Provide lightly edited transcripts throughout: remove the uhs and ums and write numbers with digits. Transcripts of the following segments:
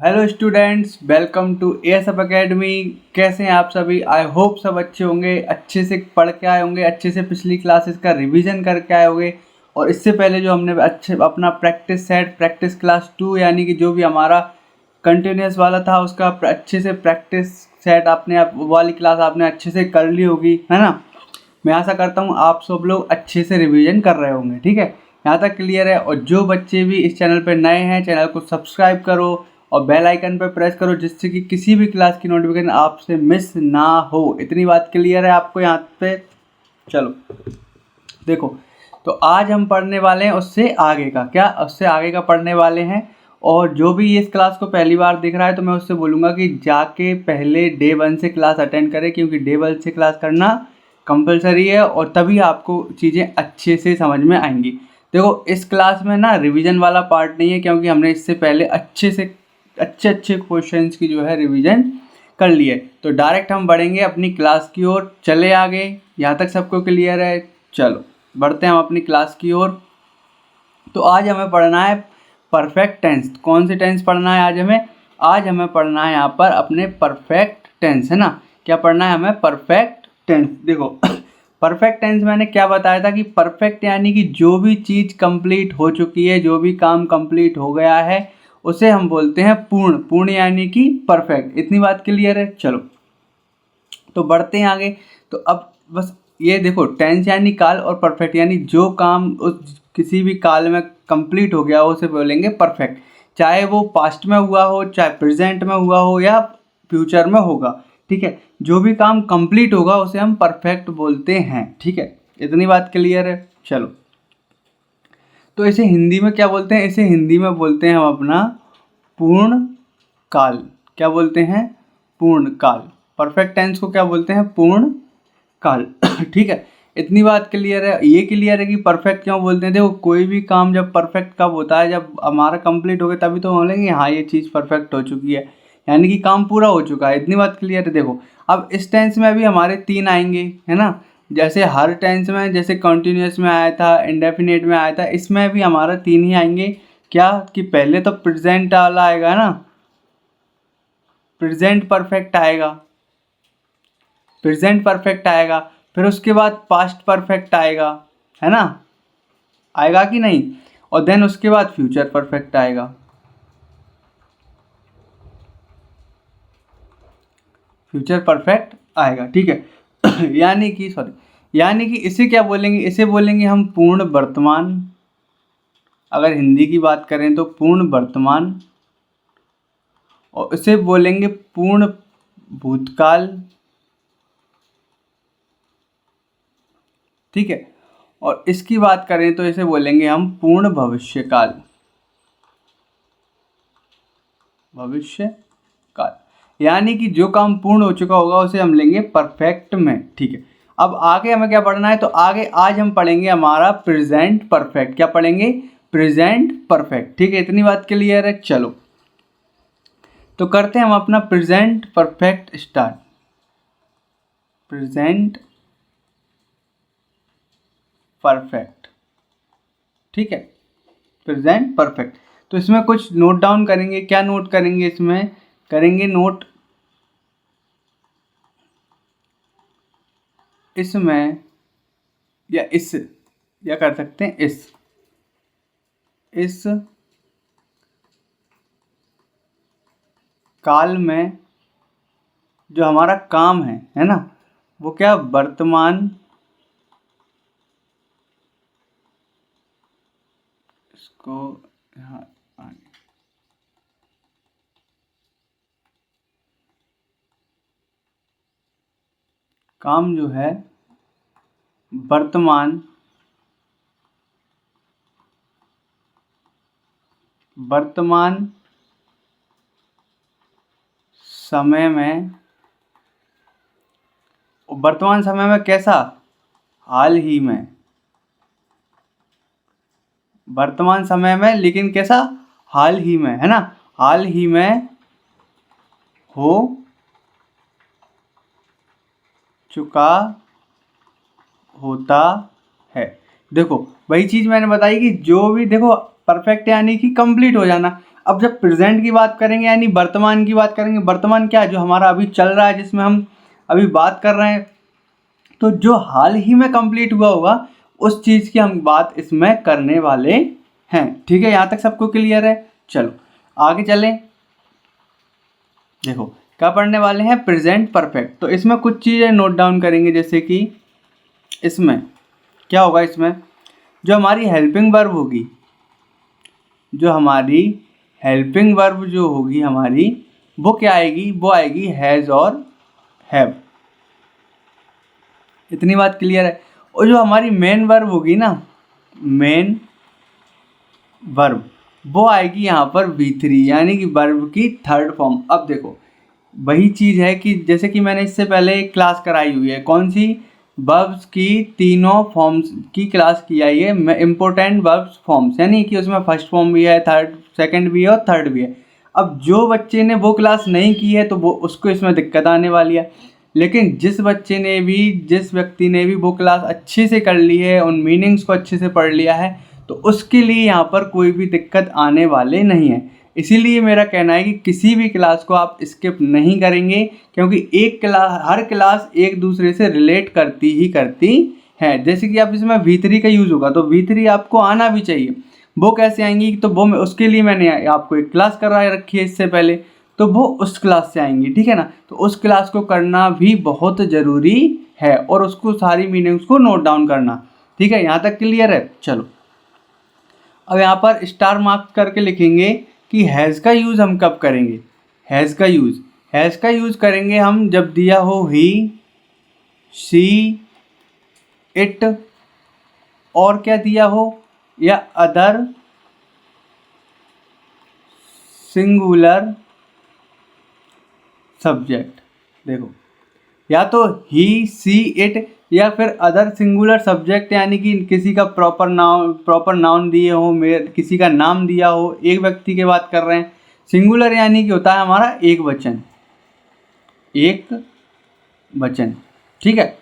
Hello students, welcome to ASF academy. कैसे हैं आप सभी? आई होप सब अच्छे होंगे, अच्छे से पढ़ के आए होंगे, अच्छे से पिछली क्लासेस का रिवीजन करके आए होंगे। और इससे पहले जो हमने अच्छे अपना प्रैक्टिस सेट प्रैक्टिस क्लास 2 यानी कि जो भी हमारा कंटिन्यूस वाला था उसका अच्छे से प्रैक्टिस सेट आपने वाली क्लास आपने अच्छे से कर ली होगी, है ना। मैं आशा करता हूँ आप सब लोग अच्छे से रिवीजन कर रहे होंगे। ठीक है, यहाँ तक क्लियर है। और जो बच्चे भी इस चैनल पर नए हैं, चैनल को सब्सक्राइब करो और बेल आइकन पर प्रेस करो, जिससे कि किसी भी क्लास की नोटिफिकेशन आपसे मिस ना हो। इतनी बात क्लियर है आपको यहाँ पे? चलो देखो, तो आज हम पढ़ने वाले हैं उससे आगे का। क्या उससे आगे का पढ़ने वाले हैं? और जो भी इस क्लास को पहली बार देख रहा है तो मैं उससे बोलूँगा कि जाके पहले डे 1 से क्लास अटेंड करें, क्योंकि डे 1 से क्लास करना कंपलसरी है और तभी आपको चीज़ें अच्छे से समझ में आएंगी। देखो, इस क्लास में ना रिवीजन वाला पार्ट नहीं है, क्योंकि हमने इससे पहले अच्छे से अच्छे क्वेश्चंस की जो है रिवीजन कर लिए। तो डायरेक्ट हम बढ़ेंगे अपनी क्लास की ओर। चले आगे, यहाँ तक सबको क्लियर है? चलो बढ़ते हैं हम अपनी क्लास की ओर। तो आज हमें पढ़ना है परफेक्ट टेंस। कौन सी टेंस पढ़ना है आज हमें? आज हमें पढ़ना है यहाँ पर अपने परफेक्ट टेंस, है ना। क्या पढ़ना है हमें? Perfect tense. देखो परफेक्ट टेंस मैंने क्या बताया था कि परफेक्ट यानी कि जो भी चीज़ कंप्लीट हो चुकी है, जो भी काम कंप्लीट हो गया है, उसे हम बोलते हैं पूर्ण। पूर्ण यानी कि परफेक्ट। इतनी बात क्लियर है? चलो तो बढ़ते हैं आगे। तो अब बस ये देखो, टेंस यानी काल और परफेक्ट यानी जो काम उस किसी भी काल में कंप्लीट हो गया हो उसे बोलेंगे परफेक्ट। चाहे वो पास्ट में हुआ हो, चाहे प्रेजेंट में हुआ हो, या फ्यूचर में होगा। ठीक है, जो भी काम कंप्लीट होगा उसे हम परफेक्ट बोलते हैं। ठीक है, इतनी बात क्लियर है? चलो तो इसे हिंदी में क्या बोलते हैं? इसे हिंदी में बोलते हैं हम अपना पूर्ण काल। क्या बोलते हैं? पूर्ण काल। परफेक्ट टेंस को क्या बोलते हैं? पूर्ण काल। ठीक है, इतनी बात क्लियर है? ये क्लियर है कि परफेक्ट क्यों बोलते हैं? देखो, कोई भी काम जब परफेक्ट कब होता है? जब हमारा कंप्लीट हो गया तभी तो बोलेंगे हाँ ये चीज़ परफेक्ट हो चुकी है, यानी कि काम पूरा हो चुका है। इतनी बात क्लियर है? देखो, अब इस टेंस में भी हमारे 3 आएंगे, है ना। जैसे हर टेंस में, जैसे कंटिन्यूस में आया था, इंडेफिनिट में आया था, इसमें भी हमारा 3 ही आएंगे। क्या कि पहले तो प्रेजेंट वाला आएगा ना, प्रेजेंट परफेक्ट आएगा, प्रेजेंट परफेक्ट आएगा। फिर उसके बाद पास्ट परफेक्ट आएगा, है ना, आएगा कि नहीं। और देन उसके बाद फ्यूचर परफेक्ट आएगा। फ्यूचर परफेक्ट आएगा। ठीक है यानी कि इसे क्या बोलेंगे? इसे बोलेंगे हम पूर्ण वर्तमान। अगर हिंदी की बात करें तो पूर्ण वर्तमान। और इसे बोलेंगे पूर्ण भूतकाल। ठीक है, और इसकी बात करें तो इसे बोलेंगे हम पूर्ण भविष्यकाल। भविष्य काल यानी कि जो काम पूर्ण हो चुका होगा उसे हम लेंगे परफेक्ट में। ठीक है, अब आगे हमें क्या पढ़ना है? तो आगे आज हम पढ़ेंगे हमारा प्रेजेंट परफेक्ट। क्या पढ़ेंगे? Present perfect. ठीक है, इतनी बात क्लियर है? चलो तो करते हैं हम अपना present perfect start. Present perfect. ठीक है, प्रेजेंट परफेक्ट। तो इसमें कुछ नोट डाउन करेंगे। क्या नोट करेंगे? इसमें करेंगे नोट इसमें, या इस, या कर सकते हैं इस काल में जो हमारा काम है ना, वो क्या वर्तमान, इसको यहाँ आगे, काम जो है वर्तमान समय में, वर्तमान समय में कैसा? हाल ही में। वर्तमान समय में, लेकिन कैसा? हाल ही में, है ना। हाल ही में हो चुका होता है। देखो, वही चीज़ मैंने बताई कि जो भी, देखो परफेक्ट यानी कि कंप्लीट हो जाना। अब जब प्रेजेंट की बात करेंगे यानी वर्तमान की बात करेंगे, वर्तमान क्या है, जो हमारा अभी चल रहा है, जिसमें हम अभी बात कर रहे हैं, तो जो हाल ही में कंप्लीट हुआ होगा उस चीज़ की हम बात इसमें करने वाले हैं। ठीक है, यहाँ तक सबको क्लियर है। चलो आगे चलें। देखो क्या पढ़ने वाले हैं, प्रेजेंट परफेक्ट। तो इसमें कुछ चीज़ें नोट डाउन करेंगे, जैसे कि इसमें क्या होगा, इसमें जो हमारी हेल्पिंग वर्ब होगी, जो हमारी हेल्पिंग वर्ब जो होगी हमारी, वो क्या आएगी, वो आएगी हैज़ और हैव। इतनी बात क्लियर है। और जो हमारी मेन वर्ब होगी ना, मेन वर्ब, वो आएगी यहाँ पर V3 यानी कि वर्ब की थर्ड फॉर्म। अब देखो वही चीज़ है कि जैसे कि मैंने इससे पहले एक क्लास कराई हुई है, कौन सी, वर्ब्स की तीनों फॉर्म्स की क्लास की आई है, इम्पोर्टेंट वर्ब्स फॉर्म्स, यानी कि उसमें फर्स्ट फॉर्म भी है, थर्ड सेकंड भी है और थर्ड भी है। अब जो बच्चे ने वो क्लास नहीं की है तो वो उसको इसमें दिक्कत आने वाली है, लेकिन जिस बच्चे ने भी, जिस व्यक्ति ने भी वो क्लास अच्छे से कर ली है, उन मीनिंग्स को अच्छे से पढ़ लिया है, तो उसके लिए यहाँ पर कोई भी दिक्कत आने वाले नहीं है। इसीलिए मेरा कहना है कि किसी भी क्लास को आप स्किप नहीं करेंगे, क्योंकि एक क्लास, हर क्लास एक दूसरे से रिलेट करती ही करती है। जैसे कि आप इसमें V3 का यूज़ होगा तो V3 आपको आना भी चाहिए। वो कैसे आएंगी, तो वो उसके लिए मैंने आपको एक क्लास करा रखी है इससे पहले, तो वो उस क्लास से आएंगी। ठीक है ना, तो उस क्लास को करना भी बहुत ज़रूरी है और उसको सारी मीनिंग्स को नोट डाउन करना। ठीक है, यहाँ तक क्लियर है। चलो अब यहाँ पर स्टार मार्क करके लिखेंगे कि हैज़ का यूज़ हम कब करेंगे। हैज़ का यूज़ करेंगे हम जब दिया हो ही, शी, इट, और क्या दिया हो, या अदर सिंगुलर सब्जेक्ट। देखो या तो ही, सी, इट, या फिर अदर सिंगुलर सब्जेक्ट, यानी कि किसी का प्रॉपर नाउन दिए हो, किसी का नाम दिया हो, एक व्यक्ति की बात कर रहे हैं। सिंगुलर यानी कि होता है हमारा एक वचन। ठीक है,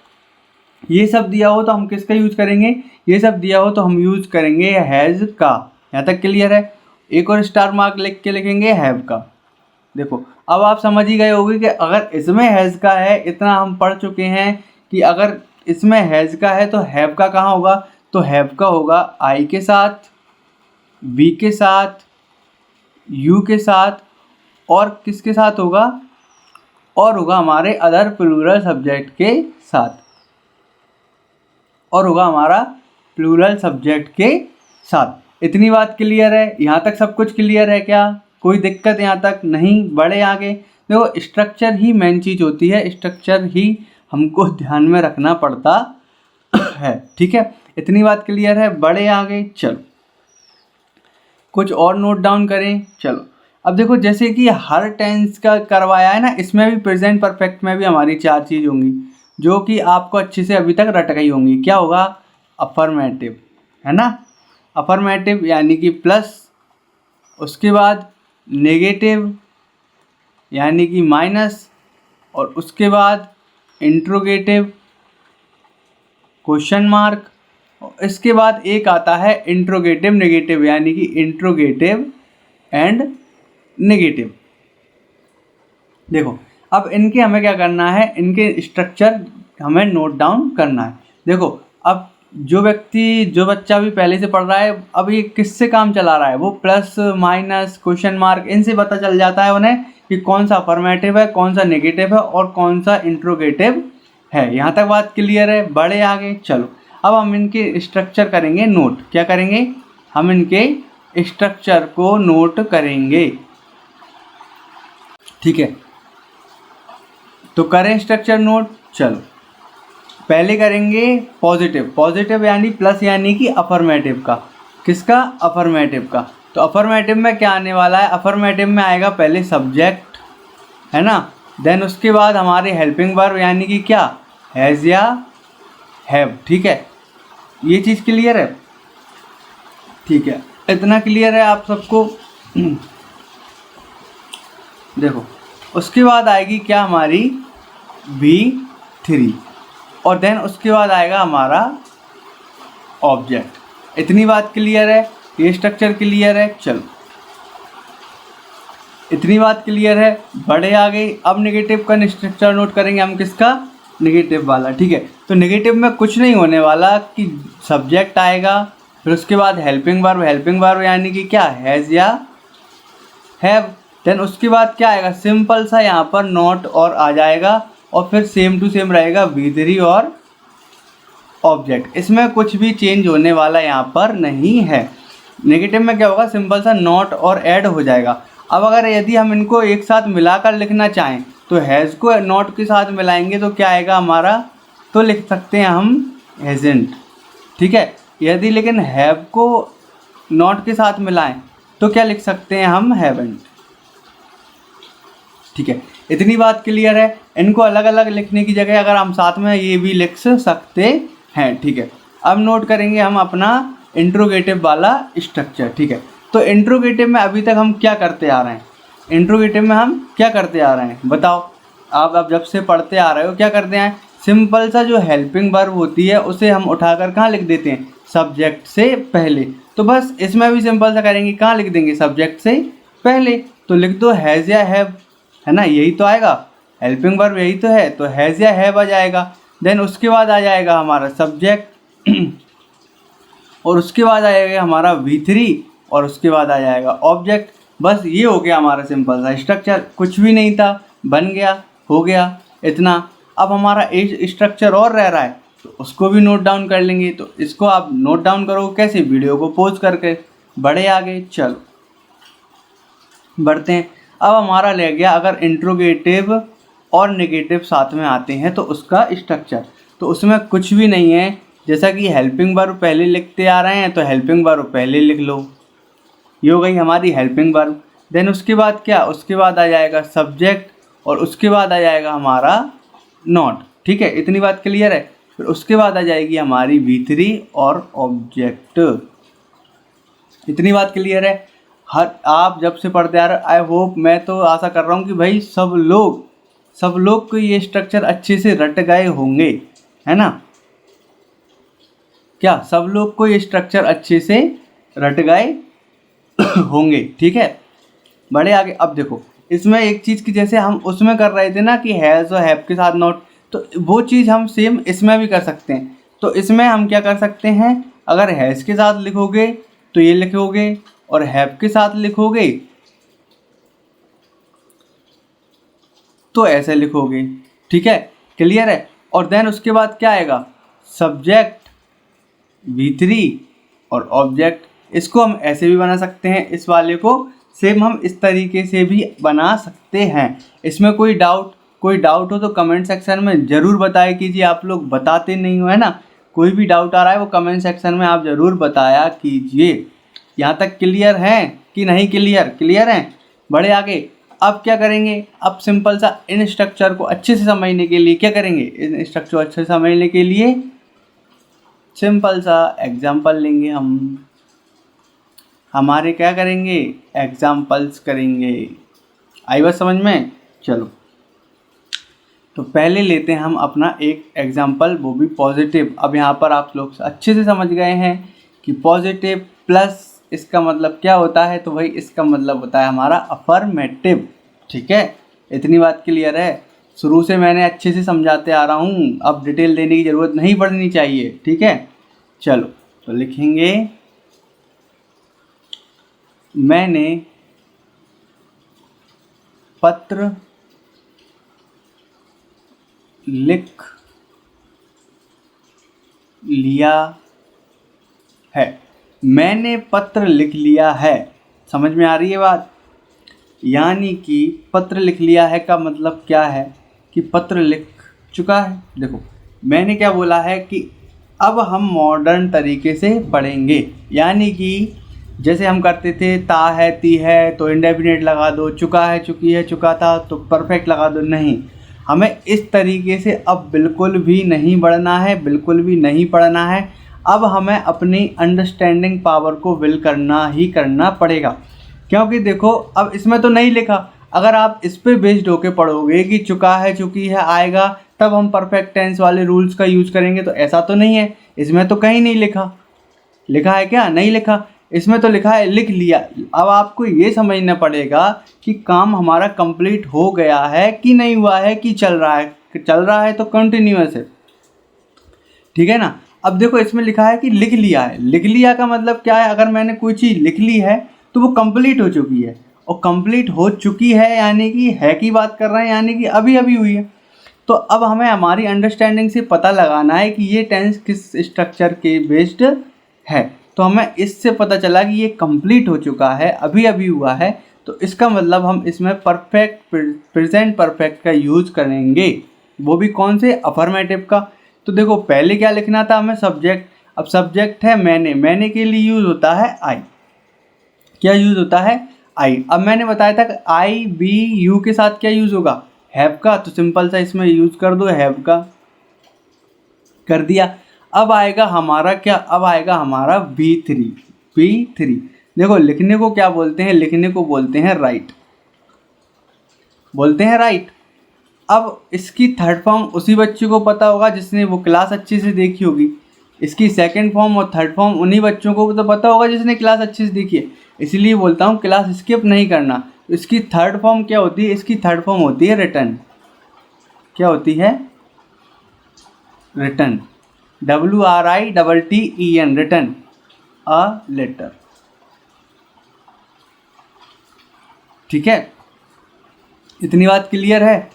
ये सब दिया हो तो हम किसका यूज करेंगे, ये सब दिया हो तो हम यूज करेंगे हैज़ का। यहाँ तक क्लियर है। एक और स्टार मार्क लिख के लिखेंगे हैव का। देखो अब आप समझ ही गए होंगे कि अगर इसमें हैज़ का है, इतना हम पढ़ चुके हैं कि अगर इसमें हैज़ का है तो हैव का कहाँ होगा, तो हैव का होगा आई के साथ, वी के साथ, यू के साथ, और किसके साथ होगा, और होगा हमारे अदर प्लूरल सब्जेक्ट के साथ, और होगा हमारा प्लूरल सब्जेक्ट के साथ। इतनी बात क्लियर है। यहाँ तक सब कुछ क्लियर है क्या, कोई दिक्कत यहाँ तक नहीं। बढ़े आगे। देखो स्ट्रक्चर ही मेन चीज़ होती है, स्ट्रक्चर ही हमको ध्यान में रखना पड़ता है। ठीक है, इतनी बात क्लियर है। बढ़े आगे। चलो कुछ और नोट डाउन करें। चलो अब देखो जैसे कि हर टेंस का करवाया है ना, इसमें भी प्रेजेंट परफेक्ट में भी हमारी चार चीज़ होंगी जो कि आपको अच्छे से अभी तक रट गई होंगी। क्या होगा, अफर्मेटिव, है ना, अफर्मेटिव यानी कि प्लस, उसके बाद नेगेटिव यानी कि माइनस, और उसके बाद इंट्रोगेटिव, क्वेश्चन मार्क, और इसके बाद एक आता है इंट्रोगेटिव नेगेटिव यानी कि इंट्रोगेटिव एंड नेगेटिव। देखो अब इनके हमें क्या करना है, इनके स्ट्रक्चर हमें नोट डाउन करना है। देखो अब जो बच्चा भी पहले से पढ़ रहा है, अब ये किससे काम चला रहा है, वो प्लस माइनस क्वेश्चन मार्क, इनसे पता चल जाता है उन्हें कि कौन सा अफर्मेटिव है, कौन सा नेगेटिव है और कौन सा इंट्रोगेटिव है। यहाँ तक बात क्लियर है। बढ़े आगे। चलो अब हम इनके स्ट्रक्चर करेंगे नोट। क्या करेंगे, हम इनके स्ट्रक्चर को नोट करेंगे। ठीक है, तो करें स्ट्रक्चर नोट। चलो पहले करेंगे पॉजिटिव यानी प्लस यानी कि अफर्मेटिव का। किसका, अफर्मेटिव का। तो अफर्मेटिव में क्या आने वाला है, अफर्मेटिव में आएगा पहले सब्जेक्ट, है ना, देन उसके बाद हमारे हेल्पिंग वर्ब यानी कि क्या, हैज़ या हैव। ठीक है, ये चीज़ क्लियर है। ठीक है, इतना क्लियर है आप सबको। देखो उसके बाद आएगी क्या हमारी V3, और देन उसके बाद आएगा हमारा ऑब्जेक्ट। इतनी बात क्लियर है। ये स्ट्रक्चर क्लियर है। चलो इतनी बात क्लियर है, बढ़े आगे। अब नेगेटिव का स्ट्रक्चर नोट करेंगे हम, किसका? नेगेटिव वाला। ठीक है, तो नेगेटिव में कुछ नहीं होने वाला कि सब्जेक्ट आएगा, फिर उसके बाद हेल्पिंग वर्ब यानी कि क्या, हैज़ या हैव। देन उसके बाद क्या आएगा? सिंपल सा यहाँ पर नॉट और आ जाएगा, और फिर सेम टू सेम रहेगा V3 और ऑब्जेक्ट। इसमें कुछ भी चेंज होने वाला यहाँ पर नहीं है। नेगेटिव में क्या होगा? सिंपल सा नॉट और ऐड हो जाएगा। अब अगर यदि हम इनको एक साथ मिलाकर लिखना चाहें तो हैज़ को नॉट के साथ मिलाएंगे तो क्या आएगा हमारा? तो लिख सकते हैं हम हैज़न्ट। ठीक है, यदि लेकिन हैव को नॉट के साथ मिलाएं तो क्या लिख सकते हैं हम? हैवंट। ठीक है, इतनी बात क्लियर है। इनको अलग अलग लिखने की जगह अगर हम साथ में ये भी लिख सकते हैं। ठीक है, अब नोट करेंगे हम अपना इंट्रोगेटिव वाला स्ट्रक्चर। ठीक है, तो इंट्रोगेटिव में अभी तक हम क्या करते आ रहे हैं? इंट्रोगेटिव में हम क्या करते आ रहे हैं बताओ? आप अब जब से पढ़ते आ रहे हो क्या करते हैं? सिंपल सा जो हेल्पिंग वर्ब होती है उसे हम उठाकर कहाँ लिख देते हैं? सब्जेक्ट से पहले। तो बस इसमें भी सिंपल सा करेंगे, कहाँ लिख देंगे? सब्जेक्ट से पहले। तो लिख दो हैज़ या हैव, है ना, यही तो आएगा, हेल्पिंग वर्ब यही तो है, तो हैज़ या हैव आ जाएगा। देन उसके बाद आ जाएगा हमारा सब्जेक्ट और उसके बाद आएगा हमारा V3 और उसके बाद आ जाएगा ऑब्जेक्ट। बस ये हो गया हमारा सिंपल सा स्ट्रक्चर, कुछ भी नहीं था, बन गया, हो गया इतना। अब हमारा एक स्ट्रक्चर और रह रहा है तो उसको भी नोट डाउन कर लेंगे। तो इसको आप नोट डाउन करो कैसे? वीडियो को पॉज करके। बढ़े आगे, चलो बढ़ते हैं। अब हमारा रह गया अगर इंट्रोगेटिव और नेगेटिव साथ में आते हैं तो उसका स्ट्रक्चर। तो उसमें कुछ भी नहीं है, जैसा कि हेल्पिंग वर्ब पहले लिखते आ रहे हैं तो हेल्पिंग वर्ब पहले लिख लो, ये हो गई हमारी हेल्पिंग वर्ब। देन उसके बाद क्या? उसके बाद आ जाएगा सब्जेक्ट और उसके बाद आ जाएगा हमारा नॉट। ठीक है, इतनी बात क्लियर है। फिर उसके बाद आ जाएगी हमारी V3 और ऑब्जेक्ट। इतनी बात क्लियर है। हर आप जब से पढ़ते आ रहे, आई होप, मैं तो आशा कर रहा हूँ कि भाई सब लोग को ये स्ट्रक्चर अच्छे से रट गए होंगे, है ना? क्या सब लोग को ये स्ट्रक्चर अच्छे से रट गए होंगे? ठीक है, बड़े आगे। अब देखो इसमें एक चीज़ की, जैसे हम उसमें कर रहे थे ना कि हैज़ और हैव के साथ नॉट, तो वो चीज़ हम सेम इसमें भी कर सकते हैं। तो इसमें हम क्या कर सकते हैं? अगर हैज़ के साथ लिखोगे तो ये लिखोगे, और हैव के साथ लिखोगे तो ऐसे लिखोगे। ठीक है, क्लियर है। और देन उसके बाद क्या आएगा? सब्जेक्ट, V3 और ऑब्जेक्ट। इसको हम ऐसे भी बना सकते हैं, इस वाले को सेम हम इस तरीके से भी बना सकते हैं। इसमें कोई डाउट हो तो कमेंट सेक्शन में ज़रूर बताया कीजिए। आप लोग बताते नहीं हो, है ना? कोई भी डाउट आ रहा है वो कमेंट सेक्शन में आप ज़रूर बताया कीजिए। यहाँ तक क्लियर है कि नहीं? क्लियर हैं। बड़े आगे। अब क्या करेंगे? अब सिंपल सा इन स्ट्रक्चर को अच्छे से समझने के लिए क्या करेंगे? इन स्ट्रक्चर को अच्छे से समझने के लिए सिंपल सा एग्जाम्पल लेंगे हम। हमारे क्या करेंगे? एग्जाम्पल्स करेंगे। आई बात समझ में? चलो तो पहले लेते हैं हम अपना एक एग्जाम्पल, वो भी पॉजिटिव। अब यहाँ पर आप लोग अच्छे से समझ गए हैं कि पॉजिटिव प्लस इसका मतलब क्या होता है? तो भाई इसका मतलब होता है हमारा अफर्मेटिव। ठीक है, इतनी बात क्लियर है। शुरू से मैंने अच्छे से समझाते आ रहा हूँ, अब डिटेल देने की ज़रूरत नहीं पड़नी चाहिए। ठीक है, चलो तो लिखेंगे मैंने पत्र लिख लिया है। मैंने पत्र लिख लिया है। समझ में आ रही है बात? यानी कि पत्र लिख लिया है का मतलब क्या है? कि पत्र लिख चुका है। देखो मैंने क्या बोला है कि अब हम मॉडर्न तरीके से पढ़ेंगे, यानी कि जैसे हम करते थे ता है ती है तो इंडेफिनिट लगा दो, चुका है चुकी है चुका था तो परफेक्ट लगा दो। नहीं, हमें इस तरीके से अब बिल्कुल भी नहीं बढ़ना है, बिल्कुल भी नहीं पढ़ना है। अब हमें अपनी अंडरस्टैंडिंग पावर को बिल्ड करना ही करना पड़ेगा, क्योंकि देखो अब इसमें तो नहीं लिखा। अगर आप इस पे बेस्ड होके पढ़ोगे कि चुका है चुकी है आएगा तब हम परफेक्ट टेंस वाले रूल्स का यूज़ करेंगे, तो ऐसा तो नहीं है। इसमें तो कहीं नहीं लिखा है क्या? नहीं लिखा। इसमें तो लिखा है लिख लिया। अब आपको ये समझना पड़ेगा कि काम हमारा कंप्लीट हो गया है कि नहीं हुआ है, कि चल रहा है। चल रहा है तो कंटिन्यूअस है, ठीक है ना। अब देखो इसमें लिखा है कि लिख लिया है। लिख लिया का मतलब क्या है? अगर मैंने कोई चीज़ लिख ली है तो वो कंप्लीट हो चुकी है, और कंप्लीट हो चुकी है यानी कि है की बात कर रहे हैं, यानी कि अभी अभी हुई है। तो अब हमें हमारी अंडरस्टैंडिंग से पता लगाना है कि ये टेंस किस स्ट्रक्चर के बेस्ड है। तो हमें इससे पता चला कि ये कंप्लीट हो चुका है, अभी अभी हुआ है, तो इसका मतलब हम इसमें परफेक्ट प्रेजेंट परफेक्ट का यूज करेंगे, वो भी कौन से? अफर्मेटिव का। तो देखो पहले क्या लिखना था हमें? सब्जेक्ट। अब सब्जेक्ट है मैंने, मैंने के लिए यूज होता है आई। क्या यूज होता है? आई। अब मैंने बताया था कि आई बी यू के साथ क्या यूज होगा? हैव का। तो सिंपल सा इसमें यूज कर दो हैव का, कर दिया। अब आएगा हमारा क्या? अब आएगा हमारा B3। B3 देखो लिखने को क्या बोलते हैं? लिखने को बोलते हैं राइट, बोलते हैं राइट। अब इसकी थर्ड फॉर्म उसी बच्चे को पता होगा जिसने वो क्लास अच्छे से देखी होगी। इसकी सेकंड फॉर्म और थर्ड फॉर्म उन्हीं बच्चों को तो पता होगा जिसने क्लास अच्छे से देखी है। इसलिए बोलता हूँ क्लास स्किप नहीं करना। इसकी थर्ड फॉर्म क्या होती है? इसकी थर्ड फॉर्म होती है रिटर्न। क्या होती है? Return. WRITTEN, return a letter. ठीक है, इतनी बात क्लियर है?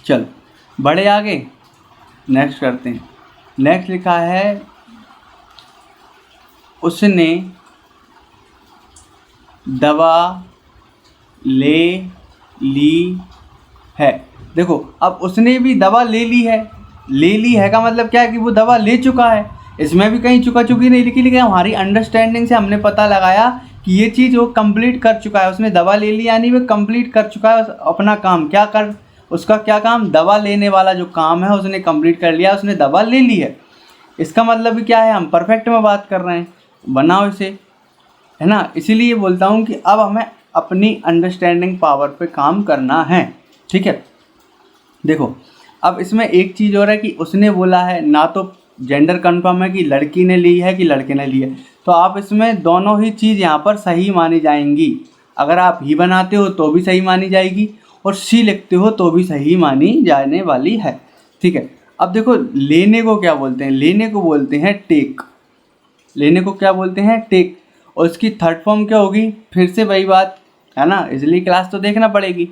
चलो बड़े आगे नेक्स्ट करते हैं। नेक्स्ट लिखा है उसने दवा ले ली है। देखो अब उसने भी दवा ले ली है। ले ली है का मतलब क्या है? कि वो दवा ले चुका है। इसमें भी कहीं चुका चुकी नहीं लिखी, लेकिन हमारी अंडरस्टैंडिंग से हमने पता लगाया कि ये चीज़ वो कंप्लीट कर चुका है। उसने दवा ले ली यानी वो कंप्लीट कर चुका है अपना काम। क्या कर, उसका क्या काम? दवा लेने वाला जो काम है उसने कंप्लीट कर लिया, उसने दवा ले ली है। इसका मतलब क्या है? हम परफेक्ट में बात कर रहे हैं, बनाओ इसे, है ना। इसीलिए बोलता हूँ कि अब हमें अपनी अंडरस्टैंडिंग पावर पे काम करना है, ठीक है। देखो अब इसमें एक चीज़ और है कि उसने बोला है ना, तो जेंडर कन्फर्म है कि लड़की ने ली है कि लड़के ने ली है। तो आप इसमें दोनों ही चीज़ यहाँ पर सही मानी जाएंगी। अगर आप ही बनाते हो तो भी सही मानी जाएगी, और सी लिखते हो तो भी सही मानी जाने वाली है, ठीक है। अब देखो लेने को क्या बोलते हैं? लेने को बोलते हैं टेक। लेने को क्या बोलते हैं? टेक। और इसकी थर्ड फॉर्म क्या होगी? फिर से वही बात है ना, इसलिए क्लास तो देखना पड़ेगी।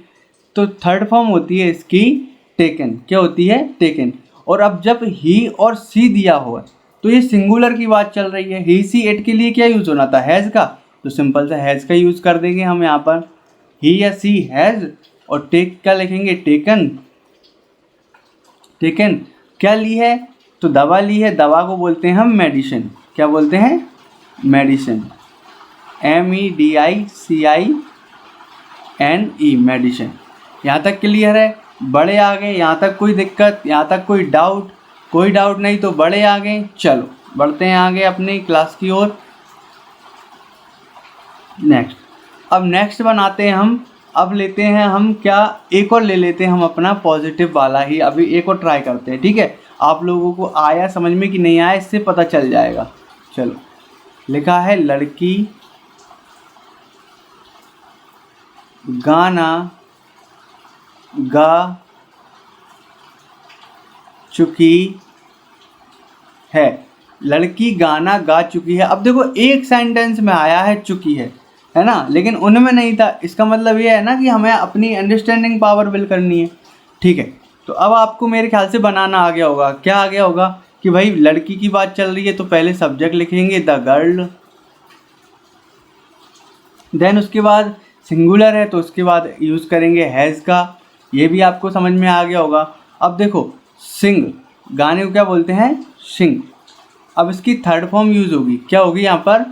तो थर्ड फॉर्म होती है इसकी टेकन। क्या होती है? टेकन। और अब जब ही और सी दिया हो तो ये सिंगुलर की बात चल रही है। ही सी इट के लिए क्या यूज़ होना था? हैज़ का। तो सिंपल सा हैज़ का यूज़ कर देंगे हम यहाँ पर, ही या सी हैज़। और टेक क्या लिखेंगे? टेकन। टेकन क्या ली है? तो दवा ली है। दवा को बोलते हैं हम मेडिसिन। क्या बोलते हैं? मेडिसिन। MEDICINE, medicine. यहाँ तक क्लियर है? बड़े आ गए, यहाँ तक कोई दिक्कत, यहाँ तक कोई डाउट? कोई डाउट नहीं तो बड़े आ गए। चलो बढ़ते हैं आगे अपनी क्लास की ओर। नेक्स्ट, अब नेक्स्ट बनाते हैं हम। अब लेते हैं हम क्या, एक और ले लेते हैं हम अपना पॉजिटिव वाला ही। अभी एक और ट्राई करते हैं, ठीक है। आप लोगों को आया समझ में कि नहीं आया इससे पता चल जाएगा। चलो लिखा है लड़की गाना गा चुकी है। लड़की गाना गा चुकी है। अब देखो एक सेंटेंस में आया है चुकी है ना, लेकिन उनमें नहीं था। इसका मतलब ये है ना कि हमें अपनी अंडरस्टैंडिंग पावर बिल्ड करनी है, ठीक है। तो अब आपको मेरे ख्याल से बनाना आ गया होगा। क्या आ गया होगा? कि भाई लड़की की बात चल रही है तो पहले सब्जेक्ट लिखेंगे द गर्ल, देन उसके बाद सिंगुलर है तो उसके बाद यूज़ करेंगे हैज़ का। ये भी आपको समझ में आ गया होगा। अब देखो सिंग, गाने को क्या बोलते हैं? सिंग। अब इसकी थर्ड फॉर्म यूज़ होगी। क्या होगी यहाँ पर?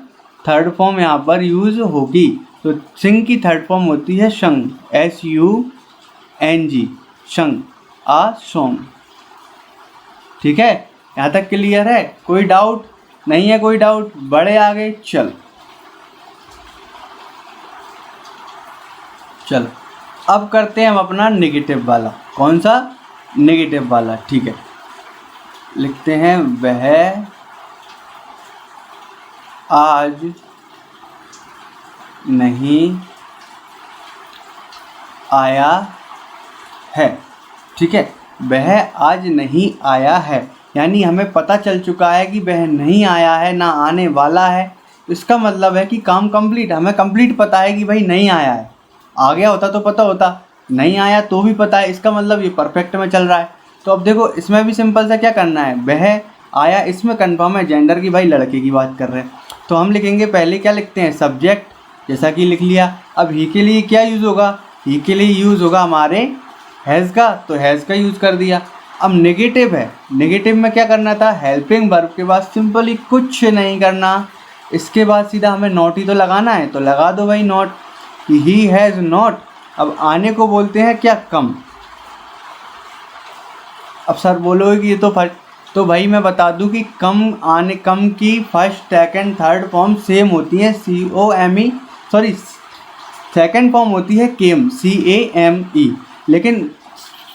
थर्ड फॉर्म यहाँ पर यूज़ होगी। तो सिंग की थर्ड फॉर्म होती है शंग, SUNG, शंग, आ सॉन्ग, ठीक है। यहाँ तक क्लियर है? कोई डाउट नहीं है? कोई डाउट? बड़े आ गए। चलो अब करते हैं हम अपना नेगेटिव वाला। कौन सा? नेगेटिव वाला, ठीक है। लिखते हैं वह आज नहीं आया है, ठीक है। वह आज नहीं आया है, यानी हमें पता चल चुका है कि वह नहीं आया है, ना आने वाला है। इसका मतलब है कि काम कंप्लीट, हमें कंप्लीट पता है कि भाई नहीं आया है। आ गया होता तो पता होता, नहीं आया तो भी पता है, इसका मतलब ये परफेक्ट में चल रहा है। तो अब देखो इसमें भी सिंपल सा क्या करना है, वह आया, इसमें कंफर्म है जेंडर की, भाई लड़के की बात कर रहे हैं। तो हम लिखेंगे, पहले क्या लिखते हैं, सब्जेक्ट, जैसा कि लिख लिया। अब ही के लिए क्या यूज़ होगा, ही के लिए यूज़ होगा हमारे हैज़ का, तो हैज़ का यूज़ कर दिया। अब नेगेटिव है, नेगेटिव में क्या करना था, हेल्पिंग वर्ब के बाद सिंपली कुछ नहीं करना, इसके बाद सीधा हमें नॉट ही तो लगाना है, तो लगा दो भाई नॉट, ही हैज़ नॉट। अब आने को बोलते हैं क्या, कम। अब सर बोलोगे कि ये तो फर्स्ट, तो भाई मैं बता दूं कि कम की first second third form same होती है, COME, सॉरी सेकंड फॉर्म होती है केम, CAME, लेकिन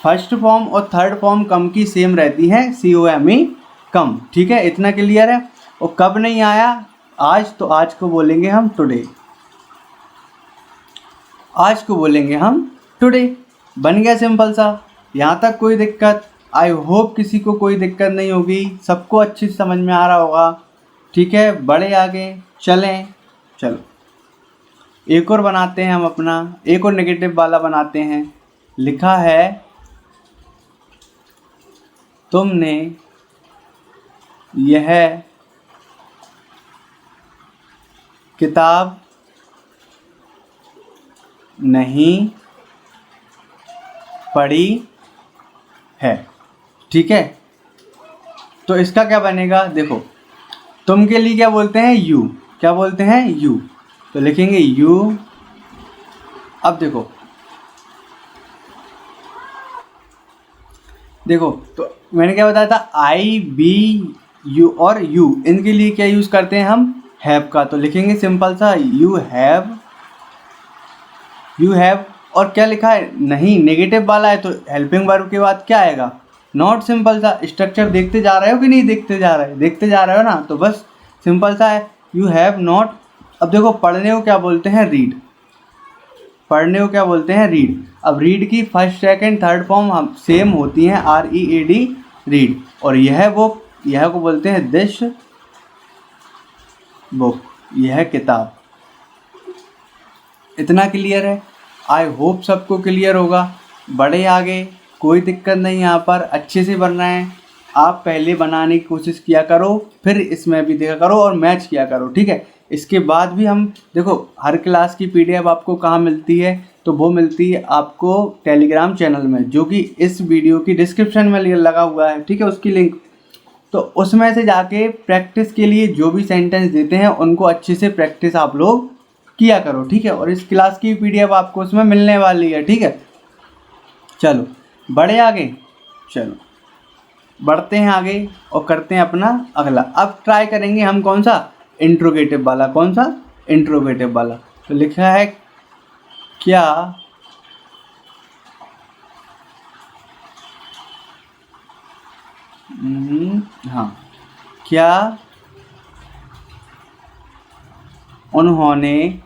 फर्स्ट फॉर्म और थर्ड फॉर्म कम की सेम रहती है, COME, कम, ठीक है। इतना क्लियर है। और कब नहीं आया, आज, तो आज को बोलेंगे हम टुडे, आज को बोलेंगे हम टुडे। बन गया सिंपल सा। यहाँ तक कोई दिक्कत, आई होप किसी को कोई दिक्कत नहीं होगी, सबको अच्छी समझ में आ रहा होगा, ठीक है। बड़े आगे चलें, चलो एक और बनाते हैं हम अपना, एक और नेगेटिव वाला बनाते हैं। लिखा है, तुमने यह किताब नहीं पढ़ी है, ठीक है। तो इसका क्या बनेगा, देखो तुम के लिए क्या बोलते हैं, यू, क्या बोलते हैं, यू, तो लिखेंगे यू। अब देखो तो मैंने क्या बताया था, आई, बी, यू और यू, इनके लिए क्या यूज़ करते हैं हम, हैव का, तो लिखेंगे सिंपल सा यू हैव, यू हैव। और क्या लिखा है, नहीं, नेगेटिव वाला है, तो हेल्पिंग वर्ब के बाद क्या आएगा, नॉट। सिंपल सा स्ट्रक्चर देखते जा रहे हो कि नहीं देखते जा रहे, देखते जा रहे हो ना, तो बस सिंपल सा है, यू हैव नॉट। अब देखो पढ़ने को क्या बोलते हैं, रीड, पढ़ने को क्या बोलते हैं, रीड। अब रीड की फर्स्ट सेकंड थर्ड फॉर्म हम सेम होती हैं, READ, रीड। और यह को बोलते हैं दिस बुक, यह किताब। इतना क्लियर है, आई होप सबको क्लियर होगा। बड़े आगे कोई दिक्कत नहीं, यहाँ पर अच्छे से बनना है। आप पहले बनाने की कोशिश किया करो, फिर इसमें भी देखा करो और मैच किया करो, ठीक है। इसके बाद भी हम देखो, हर क्लास की PDF आपको कहाँ मिलती है, तो वो मिलती है आपको टेलीग्राम चैनल में, जो कि इस वीडियो की डिस्क्रिप्शन में लगा हुआ है, ठीक है, उसकी लिंक। तो उसमें से जाके प्रैक्टिस के लिए जो भी सेंटेंस देते हैं उनको अच्छे से प्रैक्टिस आप लोग किया करो, ठीक है। और इस क्लास की PDF आपको उसमें मिलने वाली है, ठीक है। चलो बढ़े आगे, चलो बढ़ते हैं आगे और करते हैं अपना अगला। अब ट्राई करेंगे हम कौन सा, इंट्रोगेटिव वाला, कौन सा, इंट्रोगेटिव वाला। तो लिखा है, क्या हाँ, क्या उन्होंने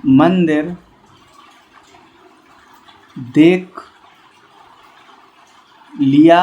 मंदिर देख लिया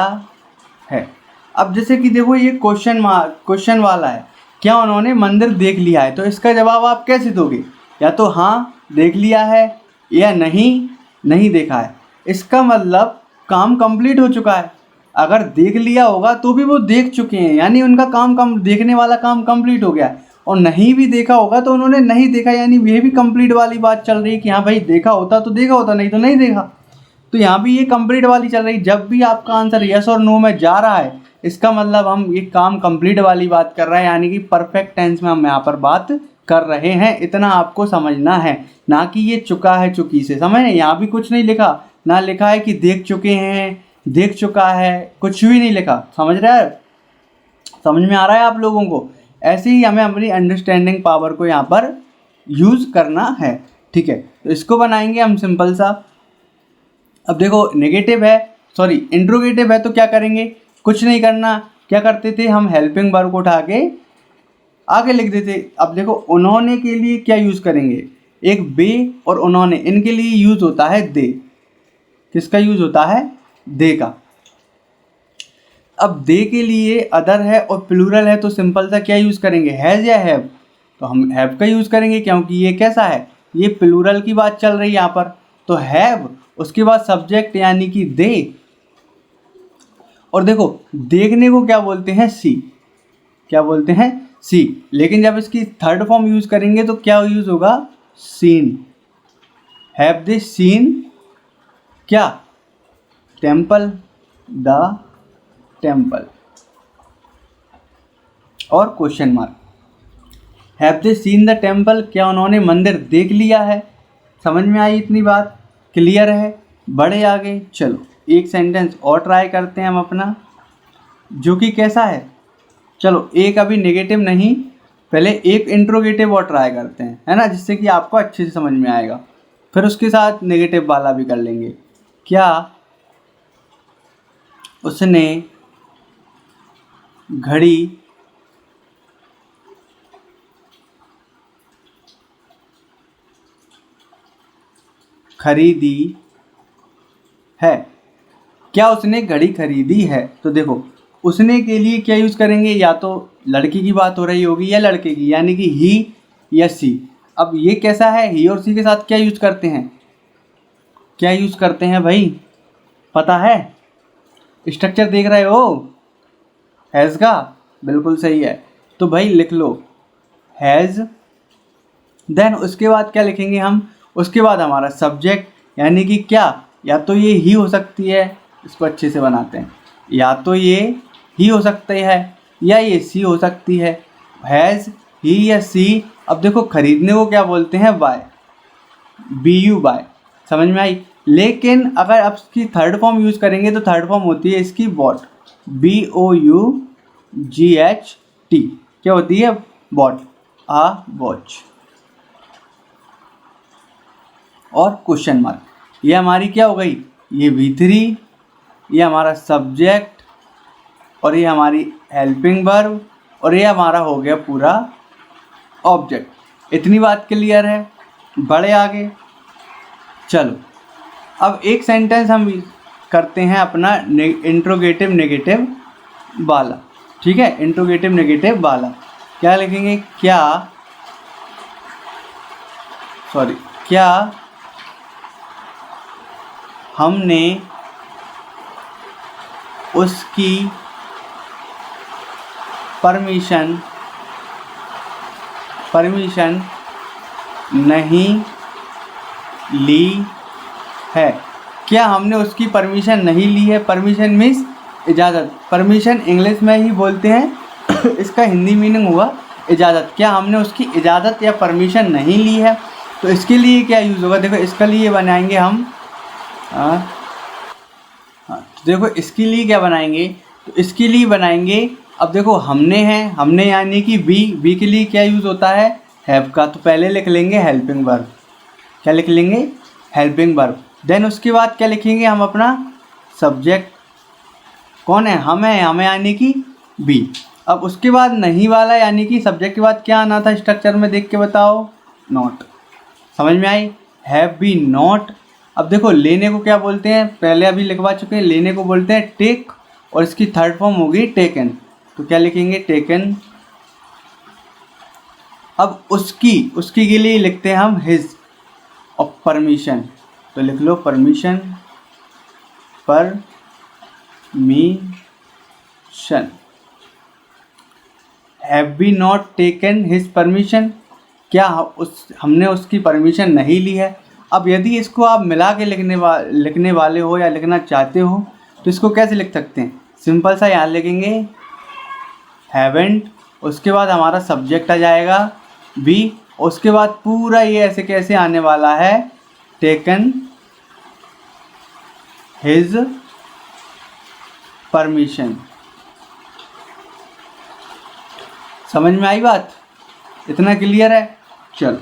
है। अब जैसे कि देखो ये क्वेश्चन वाला है, क्या उन्होंने मंदिर देख लिया है, तो इसका जवाब आप कैसे दोगे, या तो हाँ देख लिया है, या नहीं देखा है। इसका मतलब काम कंप्लीट हो चुका है। अगर देख लिया होगा तो भी वो देख चुके हैं, यानी उनका काम देखने वाला काम कंप्लीट हो गया है। और नहीं भी देखा होगा तो उन्होंने नहीं देखा, यानी ये भी कंप्लीट वाली बात चल रही है कि हाँ भाई देखा होता तो देखा होता, नहीं तो नहीं देखा। तो यहाँ भी ये कंप्लीट वाली चल रही है। जब भी आपका आंसर यस और नो में जा रहा है, इसका मतलब हम ये काम कंप्लीट वाली बात कर रहे हैं, यानी कि परफेक्ट टेंस में हम यहाँ पर बात कर रहे हैं। इतना आपको समझना है, ना कि ये चुका है चुकी से, समझ। यहाँ भी कुछ नहीं लिखा, ना लिखा है कि देख चुके हैं, देख चुका है, कुछ भी नहीं लिखा। समझ रहा है, समझ में आ रहा है आप लोगों को। ऐसे ही हमें अपनी अंडरस्टैंडिंग पावर को यहाँ पर यूज़ करना है, ठीक है। तो इसको बनाएंगे हम सिंपल सा। अब देखो नेगेटिव है, सॉरी इंट्रोगेटिव है, तो क्या करेंगे, कुछ नहीं करना, क्या करते थे हम, हेल्पिंग वर्ब को उठा के आगे लिख देते। अब देखो उन्होंने के लिए क्या यूज़ करेंगे, एक बे और उन्होंने, इनके लिए यूज़ होता है दे। किसका यूज़ होता है, दे का। अब दे के लिए अदर है और प्लूरल है तो सिंपल सा क्या यूज़ करेंगे, हैज़ या हैव, तो हम हैव का यूज़ करेंगे क्योंकि ये कैसा है, ये प्लूरल की बात चल रही है यहाँ पर। तो हैव, उसके बाद सब्जेक्ट यानी कि दे। और देखो देखने को क्या बोलते हैं, सी, क्या बोलते हैं, सी। लेकिन जब इसकी थर्ड फॉर्म यूज़ करेंगे तो क्या यूज़ होगा, सीन। हैव दे सीन क्या, टेम्पल, द टेम्पल। और question mark, have they seen the temple, क्या उन्होंने मंदिर देख लिया है। समझ में आई इतनी बात, क्लियर है। बढ़े आगे, चलो एक सेंटेंस और ट्राई करते हैं हम अपना, जो कि कैसा है, चलो एक अभी नेगेटिव नहीं, पहले एक इंट्रोगेटिव और ट्राई करते हैं, है ना, जिससे कि आपको अच्छे से समझ में आएगा। फिर उसके साथ नेगेटिव वाला भी कर लेंगे। क्या उसने घड़ी खरीदी है, क्या उसने घड़ी खरीदी है। तो देखो उसने के लिए क्या यूज़ करेंगे, या तो लड़की की बात हो रही होगी या लड़के की, यानी कि ही या सी। अब ये कैसा है, ही और सी के साथ क्या यूज़ करते हैं, क्या यूज़ करते हैं भाई, पता है, स्ट्रक्चर देख रहे हो, हैज़ का, बिल्कुल सही है। तो भाई लिख लो हैज़, देन उसके बाद क्या लिखेंगे हम, उसके बाद हमारा सब्जेक्ट, यानी कि क्या, या तो ये ही हो सकती है, इसको अच्छे से बनाते हैं, या तो ये ही हो सकती है या ये सी हो सकती है, हैज़, ही या सी। अब देखो खरीदने को क्या बोलते हैं, बाय, बी यू बाय, समझ में आई। लेकिन अगर आप इसकी थर्ड फॉर्म यूज़ करेंगे तो थर्ड फॉर्म होती है इसकी bought, B O U G H T, क्या होती है, बॉट, आ वॉच। और क्वेश्चन मार्क, ये हमारी क्या हो गई, ये V3, ये हमारा सब्जेक्ट, और ये हमारी हेल्पिंग वर्ब, और ये हमारा हो गया पूरा ऑब्जेक्ट। इतनी बात क्लियर है। बढ़े आगे, चलो अब एक सेंटेंस हम करते हैं अपना इंट्रोगेटिव नेगेटिव वाला, ठीक है, इंट्रोगेटिव नेगेटिव वाला। क्या लिखेंगे, क्या, सॉरी, क्या हमने उसकी परमिशन नहीं ली है, क्या हमने उसकी परमिशन नहीं ली है। परमिशन मीन्स इजाज़त, परमिशन इंग्लिश में ही बोलते हैं इसका हिंदी मीनिंग हुआ इजाज़त। क्या हमने उसकी इजाज़त या परमिशन नहीं ली है। तो इसके लिए क्या यूज़ होगा, देखो इसके लिए बनाएंगे हम, देखो इसके लिए क्या बनाएंगे, तो इसके लिए बनाएंगे, अब देखो हमने हैं, हमने यानी कि बी के लिए क्या यूज़ होता है, हैव का। तो पहले लिख लेंगे हेल्पिंग वर्ब, क्या लिख लेंगे, हेल्पिंग वर्ब। देन उसके बाद क्या लिखेंगे हम, अपना सब्जेक्ट, कौन है, हम है, हमें यानी कि बी। अब उसके बाद नहीं वाला, यानी कि सब्जेक्ट के बाद क्या आना था स्ट्रक्चर में, देख के बताओ, नॉट। समझ में आई, हैव बी नॉट। अब देखो लेने को क्या बोलते हैं, पहले अभी लिखवा चुके हैं, लेने को बोलते हैं टेक, और इसकी थर्ड फॉर्म होगी टेकन। तो क्या लिखेंगे, टेकन। अब उसकी के लिए लिखते हैं हम हिज, और परमिशन, तो लिख लो permission, have be not taken his permission, क्या हमने उसकी परमिशन नहीं ली है। अब यदि इसको आप मिला के लिखने वाले हो या लिखना चाहते हो तो इसको कैसे लिख सकते हैं, सिंपल सा यहाँ लिखेंगे हैवेंट, उसके बाद हमारा सब्जेक्ट आ जाएगा बी, उसके बाद पूरा ये ऐसे कैसे आने वाला है, टेकन हिज परमिशन। समझ में आई बात, इतना क्लियर है। चलो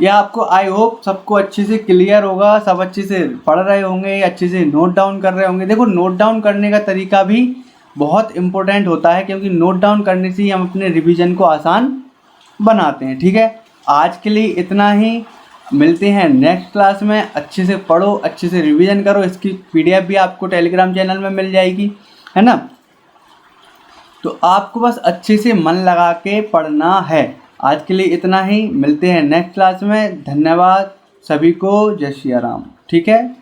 यह आपको आई होप सबको अच्छे से क्लियर होगा, सब अच्छे से पढ़ रहे होंगे, अच्छे से नोट डाउन कर रहे होंगे। देखो नोट डाउन करने का तरीका भी बहुत इम्पोर्टेंट होता है, क्योंकि नोट डाउन करने से ही हम अपने रिवीजन को आसान बनाते हैं। ठीक है, आज के लिए इतना ही, मिलते हैं नेक्स्ट क्लास में। अच्छे से पढ़ो, अच्छे से रिवीजन करो। इसकी PDF भी आपको टेलीग्राम चैनल में मिल जाएगी, है ना। तो आपको बस अच्छे से मन लगा के पढ़ना है। आज के लिए इतना ही, मिलते हैं नेक्स्ट क्लास में। धन्यवाद सभी को, जय श्री राम। ठीक है।